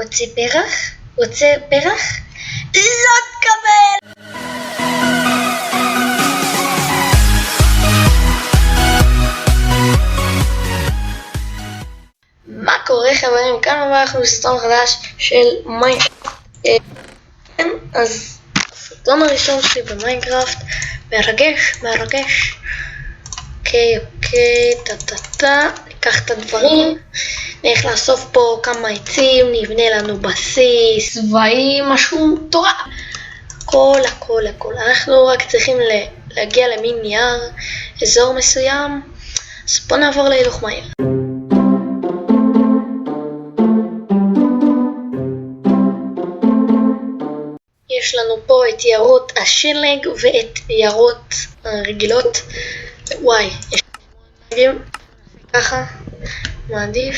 רוצה פרח? רוצה פרח? לא תקבל! מה קורה חברים? כאן הבא אנחנו בסרטון חדש של מיינקראפט. אז הסרטון הראשון שלי במיינקראפט מרגש. אוקיי, ניקח את הדברים, נלך לאסוף פה כמה עצים, נבנה לנו בסיס, צבעים, משהו מטורף. הכל. אנחנו רק צריכים להגיע למין יער, אזור מסוים, אז בוא נעבור להילוך מהיר. יש לנו פה את יערות השלג ואת יערות הרגילות. וואי, יש נגים ככה, מעדיף.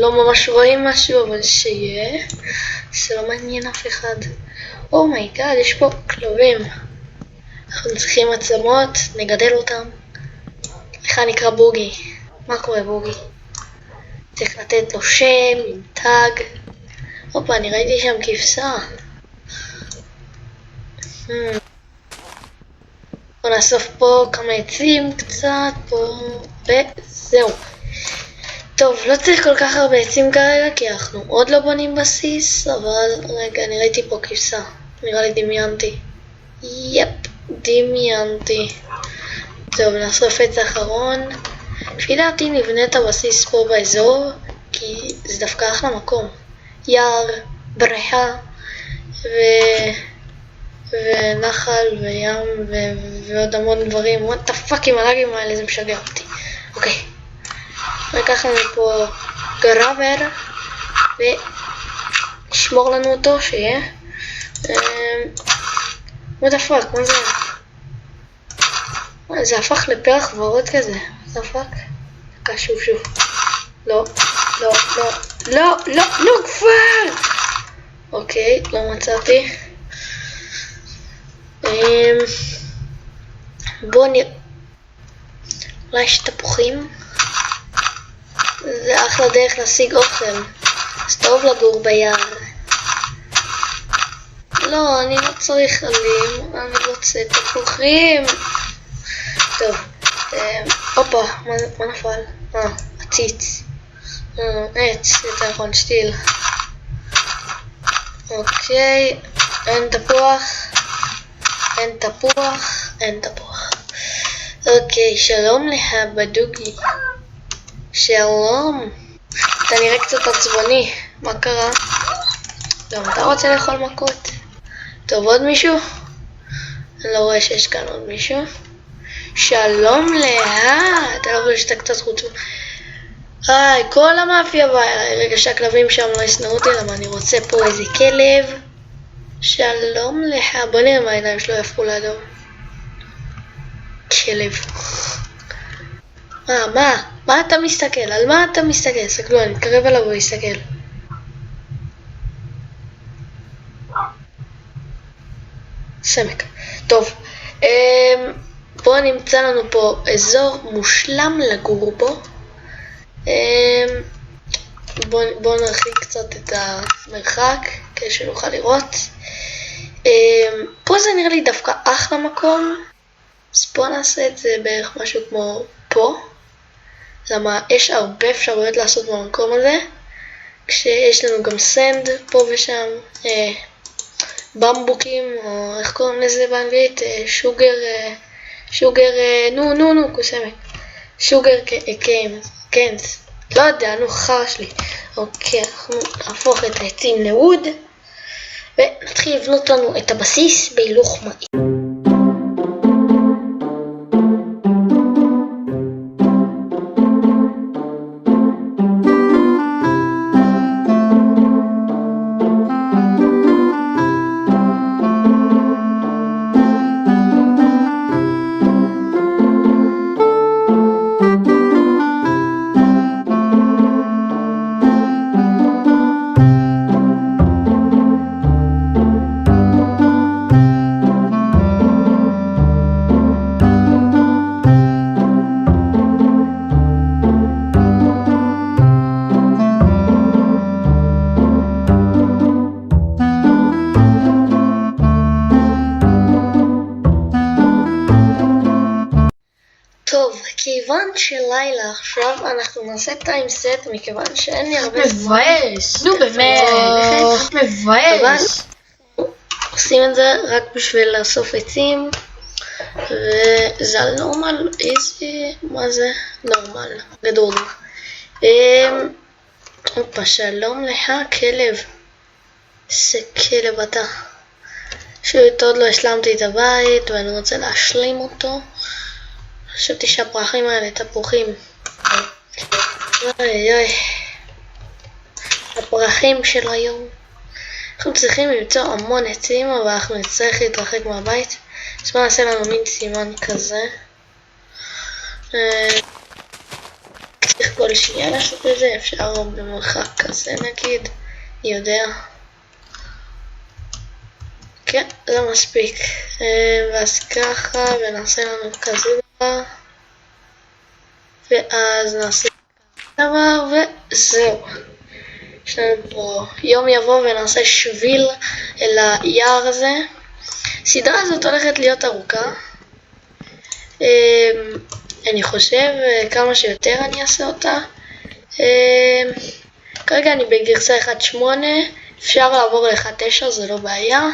לא ממש רואים משהו, אבל שיהיה. זה לא מעניין אף אחד. אומייגאד, יש פה כלבים. אנחנו צריכים עצמות, נגדל אותם. לך נקרא בוגי. מה קורה בוגי? צריך לתת לו שם עם טאג. הופה, אני ראיתי שם כבשה. בוא נאסוף פה כמה עצים קצת, פה, וזהו. טוב, לא צריך כל כך הרבה עצים כרגע, כי אנחנו עוד לא בונים בסיס, אבל רגע, אני ראיתי פה כבשה. נראה לי דמיינתי. יפ, דמיינתי. טוב, נאסוף עץ האחרון. לפי דעתי נבנה את הבסיס פה באזור, כי זה דווקא אחלה מקום. יער, בריכה, ונחל וים ועוד המון דברים. what the fuck עם הלאגים האלה, זה משגע אותי. אוקיי, ניקח לנו פה גראבר ונשמור לנו אותו שיהיה. what the fuck, מה זה? זה הפך לפרח ורוד כזה. what the fuck? דקה, שוב. לא כבר! אוקיי, לא מצאתי. בואו נראה. אולי יש תפוחים? זה אחלה דרך להשיג אוכל. אז טוב לגור ביער. לא, אני לא צריך עלים, אני רוצה תפוחים. טוב, הופה, מה נפל? עציץ. עץ, יותר נכון, שתיל. אוקיי, אין תפוח. אוקיי, שלום לך בדוגי. שלום. אתה נראה קצת עצבני, מה קרה? גם אתה רוצה לאכול מכות? טוב, עוד מישהו? אני לא רואה שיש כאן עוד מישהו. שלום לך. אתה לא חושב שאתה קצת חוצה. כל המאפיה באה. רגע שהכלבים שם לא יסנעו אותי, למה אני רוצה פה איזה כלב. שלום לך. בוא נראה מה העיניים שלו יהפכו לאדום. כלב. מה אתה מסתכל? על מה אתה מסתכל? סגלו, אני מתקרב אליו ויסתכל. סמק. טוב, בואו נמצא לנו פה אזור מושלם לגור בו. בואו נרחיק קצת את המרחק כדי שנוכל לראות. פה זה נראה לי דווקא אחלה מקום, אז בואו נעשה את זה בערך משהו כמו פה. למה יש הרבה אפשרויות לעשות במקום הזה, כשיש לנו גם סנד פה ושם, במבוקים, או איך קוראים לזה באנגלית, שוגר, קוסמת, שוגר קיינס, לא יודע, חרש לי. אוקיי, אנחנו נהפוך את העצים לווד, ונתחיל לבנות לנו את הבסיס בהילוך מהיר. מכיוון שלילה עכשיו אנחנו נעשה טיימסט, מכיוון שאין לי הרבה מבאס, נו באמת, מבאס. עושים את זה רק בשביל לאסוף עצים, וזה על נורמל, איזי, מה זה? נורמל, גדול. אופה, שלום לך כלב. איזה כלב אתה. פשוט עוד לא השלמתי את הבית ואני רוצה להשלים אותו. חשבתי שהפרחים האלה תפוחים. אוי אוי. הפרחים של היום. אנחנו צריכים למצוא המון עצים, אבל אנחנו נצטרך להתרחק מהבית. אז בוא נעשה לנו מין סימן כזה. צריך כל שנייה לעשות את זה, אפשר במרחק כזה נגיד. יודע. כן, זה מספיק. ואז ככה, ונעשה לנו כזה דבר. ואז נעשה כזה דבר, וזהו. יש לנו פה יום יבוא ונעשה שביל אל היער הזה. הסדרה הזאת הולכת להיות ארוכה. אני חושב כמה שיותר אני אעשה אותה. כרגע אני בגרסה 1.8, אפשר לעבור ל-1.9, זה לא בעיה.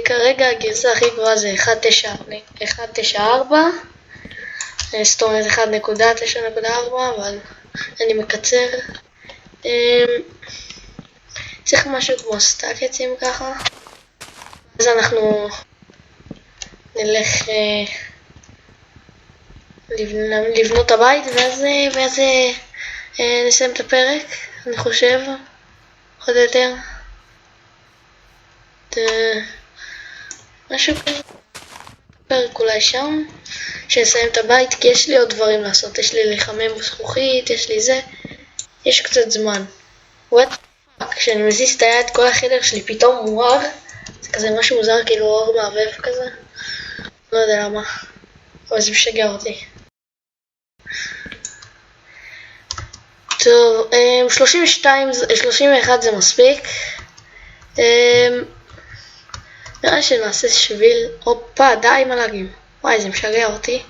כרגע הגרסה הכי גבוהה זה 1.9.4, זאת אומרת 1.9.4, אבל אני מקצר. צריך משהו כמו סטאק עצים ככה. אז אנחנו נלך לבנות הבית, ואז נסיים את הפרק, אני חושב, עוד יותר. משהו כזה, פרק אולי שם, שנסיים את הבית, כי יש לי עוד דברים לעשות, יש לי לחמם זכוכית, יש לי זה, יש קצת זמן. כשאני מזיז את היד, כל החדר שלי פתאום מואר, זה כזה משהו מוזר, כאילו אור מעבב כזה, לא יודע למה, אבל זה משגע אותי. טוב, 31 זה מספיק. נראה שנעשה שביל. אופה, די עם הלאגים. וואי, זה משגע אותי.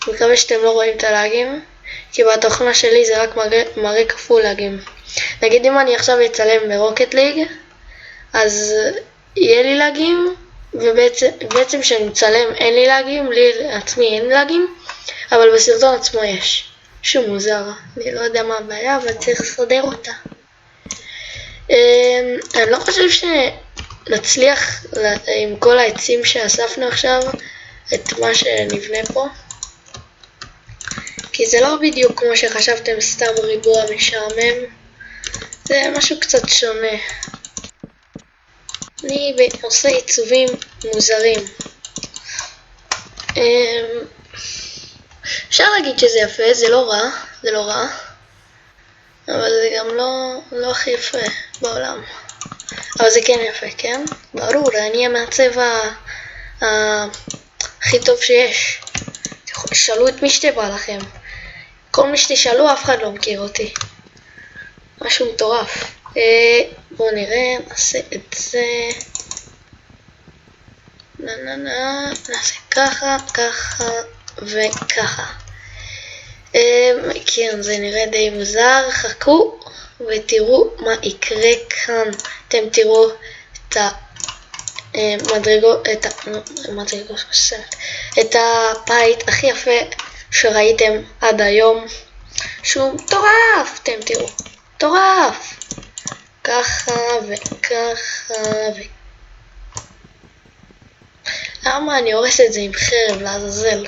מקווה שאתם לא רואים את הלאגים, כי בתוכנה שלי זה רק מראה כפול לאגים. נגיד אם אני עכשיו אצלם ברוקט ליג, אז יהיה לי לאגים, ובעצם כשאני מצלם אין לי לאגים, לי לעצמי אין לאגים, אבל בסרטון עצמו יש. משהו מוזר, אני לא יודע מה הבעיה, אבל צריך לסדר אותה. אני לא חושב שנצליח עם כל העצים שאספנו עכשיו את מה שנבנה פה, כי זה לא בדיוק כמו שחשבתם, סתם ריבוע משעמם, זה משהו קצת שונה. אני עושה עיצובים מוזרים. אפשר להגיד שזה יפה, זה לא רע, אבל זה גם לא הכי יפה בעולם. אבל זה כן יפה, כן? ברור, אני המעצב הכי טוב שיש. שאלו את מי שתבא לכם. כל מי שתשאלו, אף אחד לא מכיר אותי. משהו מטורף. בואו נראה, נעשה את זה. נעשה ככה, ככה וככה. כן, זה נראה די מוזר. חכו ותראו מה יקרה כאן. אתם תראו את המדרגות, את הבית הכי יפה שראיתם עד היום. שהוא מטורף, אתם תראו. מטורף. ככה וככה למה אני הורס את זה עם חרב לעזאזל?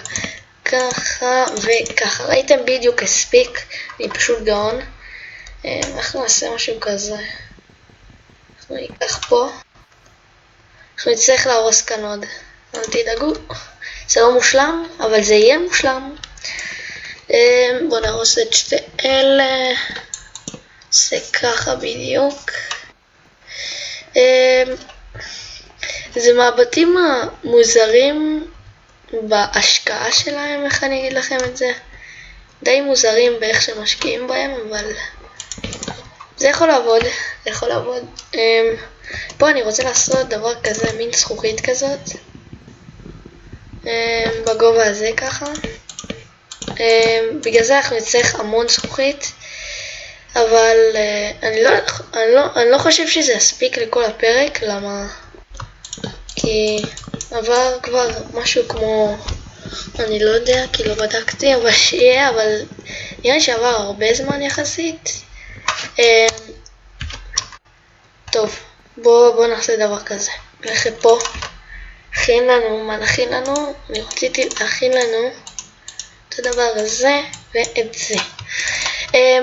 ככה וככה. ראיתם בדיוק הספיק, אני פשוט גאון. אנחנו נעשה משהו כזה. אנחנו ניקח פה. אנחנו נצטרך להרוס כאן עוד. אל תדאגו. זה לא מושלם, אבל זה יהיה מושלם. בואו נרוס את שתי אלה. זה ככה בדיוק. זה מהבתים המוזרים בהשקעה שלהם, איך אני אגיד לכם את זה? די מוזרים באיך שמשקיעים בהם, אבל זה יכול לעבוד, זה יכול לעבוד. פה אני רוצה לעשות דבר כזה, מין זכוכית כזאת, בגובה הזה ככה. בגלל זה אנחנו נצטרך המון זכוכית, אבל אני לא חושב שזה יספיק לכל הפרק. למה? כי עבר כבר משהו כמו, אני לא יודע, כי לא בדקתי, אבל שיהיה, אבל נראה לי שעבר הרבה זמן יחסית. טוב, בוא נעשה דבר כזה. נלך פה, נכין לנו, מה נכין לנו? אני רציתי להכין לנו את הדבר הזה ואת זה.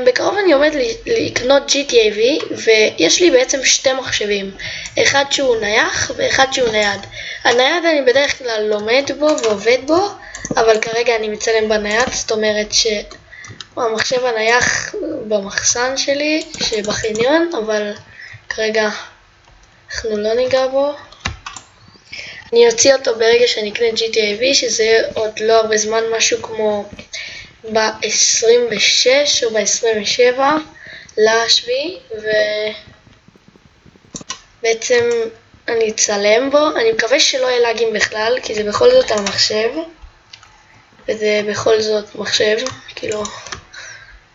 בקרוב אני עומד לקנות GTA V, ויש לי בעצם שתי מחשבים, אחד שהוא נייח ואחד שהוא נייד. הנייד אני בדרך כלל לומד בו ועובד בו, אבל כרגע אני מצלם בנייד, זאת אומרת שהמחשב הנייח במחסן שלי שבחניון, אבל כרגע אנחנו לא ניגע בו. אני אוציא אותו ברגע שאני אקנה GTA V, שזה עוד לא הרבה זמן, משהו כמו ב-26 או ב-27 לשביעי, ובעצם אני אצלם בו. אני מקווה שלא יהיה לאגים בכלל, כי זה בכל זאת על מחשב, וזה בכל זאת מחשב, כאילו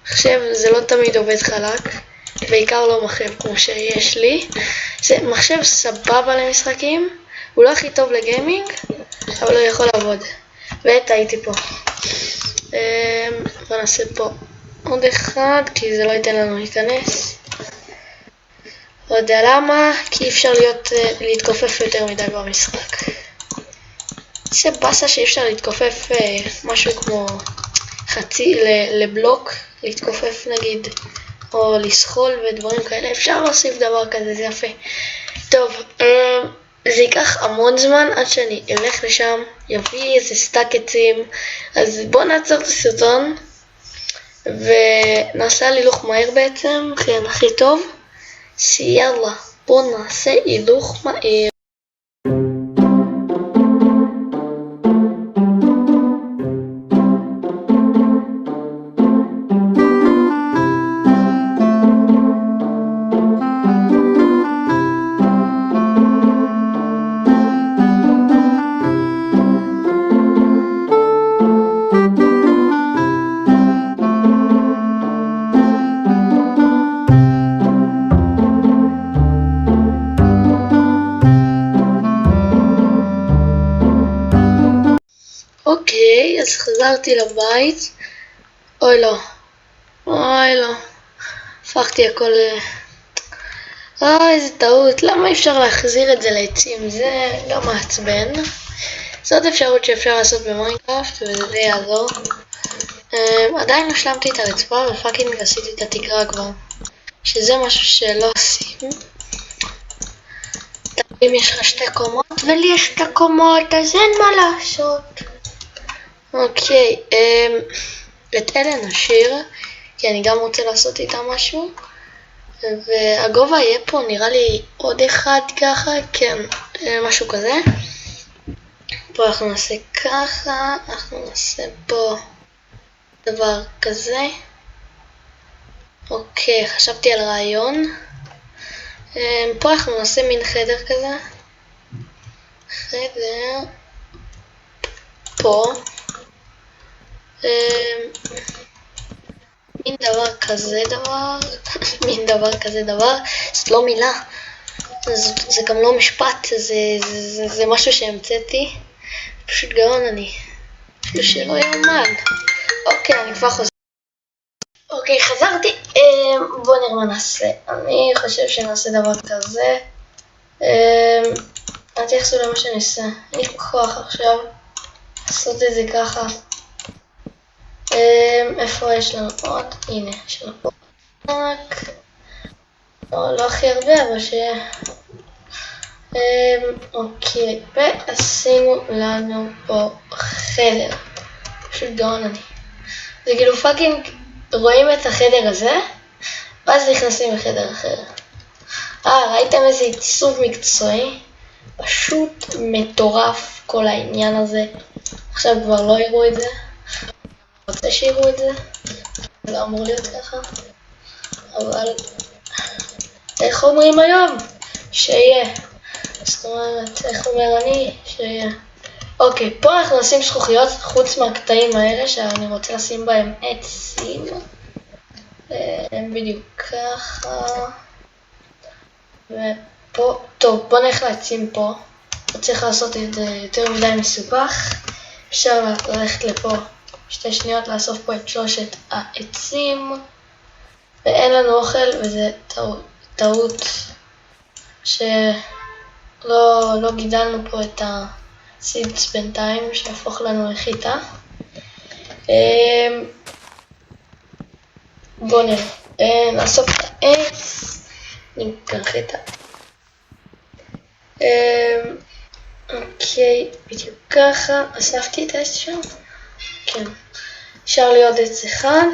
מחשב זה לא תמיד עובד חלק, בעיקר לא מחשב כמו שיש לי. זה מחשב סבבה למשחקים, הוא לא הכי טוב לגיימינג, אבל הוא יכול לעבוד. וטעיתי פה. בוא נעשה פה עוד אחד, כי זה לא ייתן לנו להיכנס. לא יודע למה, כי אי אפשר להתכופף יותר מדי במשחק. זה בסה שאי אפשר להתכופף משהו כמו חצי לבלוק, להתכופף נגיד, או לסחול ודברים כאלה. אפשר להוסיף דבר כזה, זה יפה. טוב, זה ייקח המון זמן עד שאני אלך לשם, יביא איזה סטאק עצים, אז בואו נעצור את הסרטון ונעשה הילוך מהר בעצם, כן, הכי טוב. שיאללה, בואו נעשה הילוך מהר. אוקיי, אז חזרתי לבית. אוי לא, הפכתי הכל. איזה טעות, למה אפשר להחזיר את זה לעצים? זה לא מעצבן. זאת אפשרות שאפשר לעשות במיינקראפט וזה יעזור. עדיין לא השלמתי את הרצפה ופאקינג עשיתי את התקרה כבר, שזה משהו שלא עושים. אם יש לך שתי קומות ולי יש שתי קומות, אז אין מה לעשות. אוקיי, את אלה נשאיר, כי אני גם רוצה לעשות איתה משהו. והגובה יהיה פה נראה לי עוד אחד ככה, כן, משהו כזה. פה אנחנו נעשה ככה, אנחנו נעשה פה דבר כזה. אוקיי, חשבתי על רעיון. פה אנחנו נעשה מין חדר כזה. חדר פה. מין דבר כזה דבר. מין דבר כזה דבר. זאת לא מילה. זה גם לא משפט. זה משהו שהמצאתי. פשוט גאון אני. שלא יאומן. אוקיי, אני כבר חוזר. אוקיי, חזרתי. בוא נראה מה נעשה. אני חושב שנעשה דבר כזה. אל תייחסו למה שאני עושה. אין לי כוח עכשיו לעשות את זה ככה. איפה יש לנו עוד? הנה, יש לנו פה רק. לא הכי הרבה, אבל שיהיה. אוקיי, ועשינו לנו פה חדר. פשוט גאון אני. זה כאילו פאקינג רואים את החדר הזה, ואז נכנסים לחדר אחר. ראיתם איזה עיצוב מקצועי? פשוט מטורף כל העניין הזה. עכשיו כבר לא יראו את זה. רוצה שיראו את זה? זה לא אמור להיות ככה. אבל איך אומרים היום? שיהיה. זאת אומרת, איך אומר אני? שיהיה. אוקיי, פה אנחנו נשים זכוכיות חוץ מהקטעים האלה שאני רוצה לשים בהם עצים. הם בדיוק ככה. ופה, טוב, בוא נלך לעצים פה. לא צריך לעשות את זה יותר מדי מסובך. אפשר ללכת לפה 2 שניות, לאסוף פה את 3 העצים. ואין לנו אוכל, וזה טעות שלא גידלנו פה את הסידס בינתיים, שיהפוך לנו לחיטה. בואו נראה, נאסוף את העץ, ניקח את אוקיי, בדיוק ככה, אספתי את העץ שם? כן. אפשר לי עוד עץ אחד,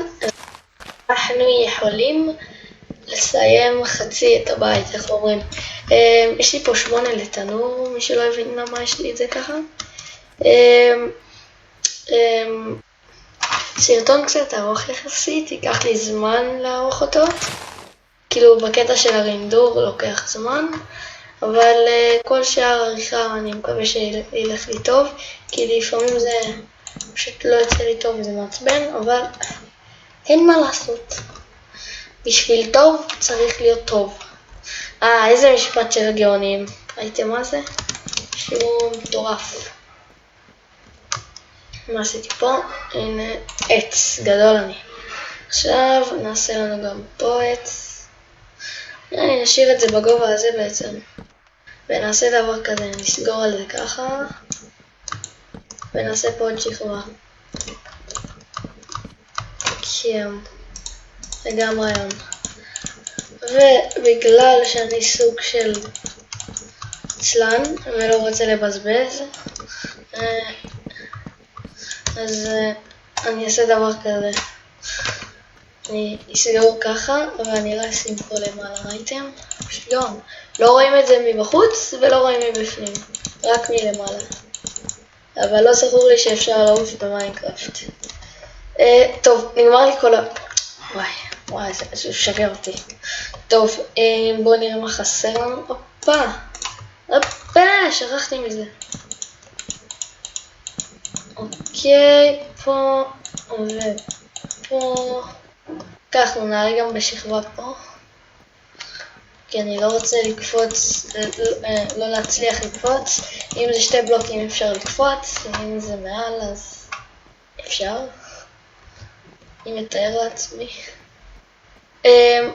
אנחנו יכולים לסיים חצי את הבית, איך אומרים. יש לי פה 8 לתנור, מי שלא הבין למה יש לי את זה ככה. סרטון קצת ארוך יחסית, ייקח לי זמן לערוך אותו. כאילו בקטע של הרינדור לוקח זמן, אבל כל שאר עריכה אני מקווה שילך לי טוב, כי לפעמים זה פשוט לא יוצא לי טוב וזה מעצבן, אבל אין מה לעשות. בשביל טוב צריך להיות טוב. איזה משפט של הגאונים. ראיתם מה זה? שהוא מטורף. מה עשיתי פה? הנה עץ גדול אני. עכשיו נעשה לנו גם פה עץ. אני נשאיר את זה בגובה הזה בעצם. ונעשה דבר כזה, נסגור על זה ככה. ונעשה פה עוד שכבה. כן. זה גם רעיון. ובגלל שאני סוג של עצלן ולא רוצה לבזבז, אז אני אעשה דבר כזה. אני אסגור ככה, ואני לא אשים פה למעלה, ראיתם? פשוט גאון. לא רואים את זה מבחוץ ולא רואים מבפנים, רק מלמעלה. אבל לא זכור לי שאפשר לעוף במיינקראפט. טוב, נגמר לי כל וואי, זה שגר אותי. טוב, בואו נראה מה חסר לנו. הופה, שכחתי מזה. אוקיי, פה ופה. כך, אנחנו נעלה גם בשכבה פה. כי אני לא רוצה לקפוץ, לא להצליח לקפוץ. אם זה 2 בלוקים אפשר לקפוץ, אם זה מעל אז אפשר. אני מתאר לעצמי.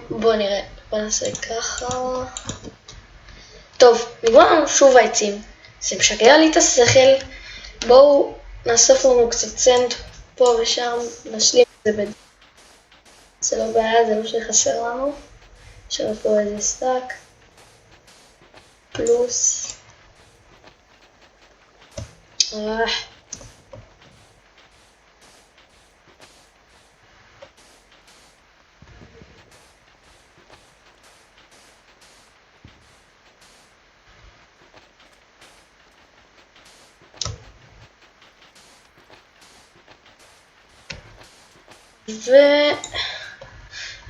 בואו נראה, בואו נעשה ככה. טוב, נגמר לנו שוב העצים. זה משגע לי את השכל. בואו נאסוף לנו קצת סנד פה ושם, נשלים את זה זה לא בעיה, זה לא שחסר לנו. יש לנו פה איזה סטאק. פלוס.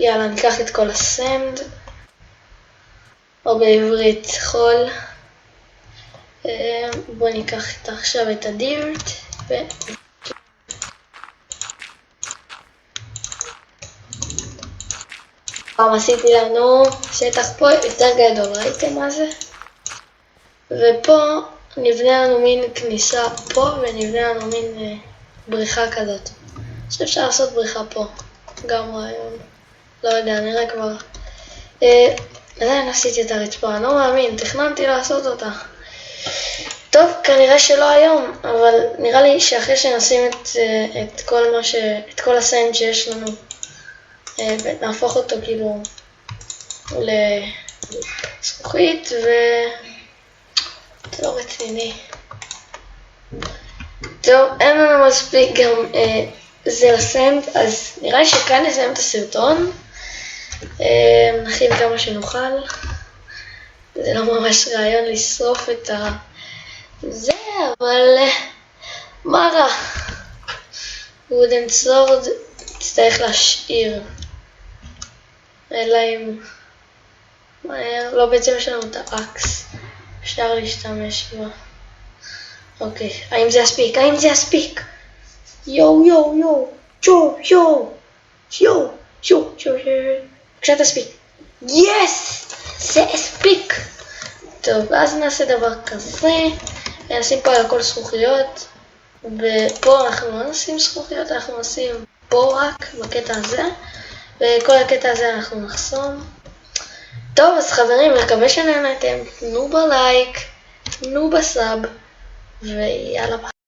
יאללה, ניקח את כל הסנד, או בעברית חול. בואו ניקח עכשיו את הדירט, עשיתי לנו שטח פה יותר גדול, ראיתם מה זה? ופה נבנה לנו מין כניסה פה, ונבנה לנו מין בריכה כזאת. שאפשר לעשות בריכה פה, גם רעיון. לא יודע, נראה כבר. עדיין עשיתי את הרצפה, אני לא מאמין, תכננתי לעשות אותה. טוב, כנראה שלא היום, אבל נראה לי שאחרי שנשים את כל הסנד שיש לנו, ונהפוך אותו כאילו לזכוכית, זה לא רציני. טוב, אין לנו מספיק גם זה לסנד, אז נראה לי שכאן נסיים את הסרטון. נכין כמה שנוכל. זה לא ממש רעיון לשרוף את זה, אבל מה רע? wooden sword תצטרך להשאיר. אלא אם לא, בעצם יש לנו את האקס, אפשר להשתמש בה. אוקיי, האם זה יספיק? האם זה יספיק? יו יו יו, יו יו, יו יו יו, כשאת תספיק. יס! זה הספיק! טוב, אז נעשה דבר כזה, נשים פה על הכל זכוכיות, ופה אנחנו לא נשים זכוכיות, אנחנו נשים פה רק בקטע הזה, וכל הקטע הזה אנחנו נחסום. טוב, אז חברים, מקווה שנהנתם, תנו בלייק, תנו בסאב, ויאללה ביי.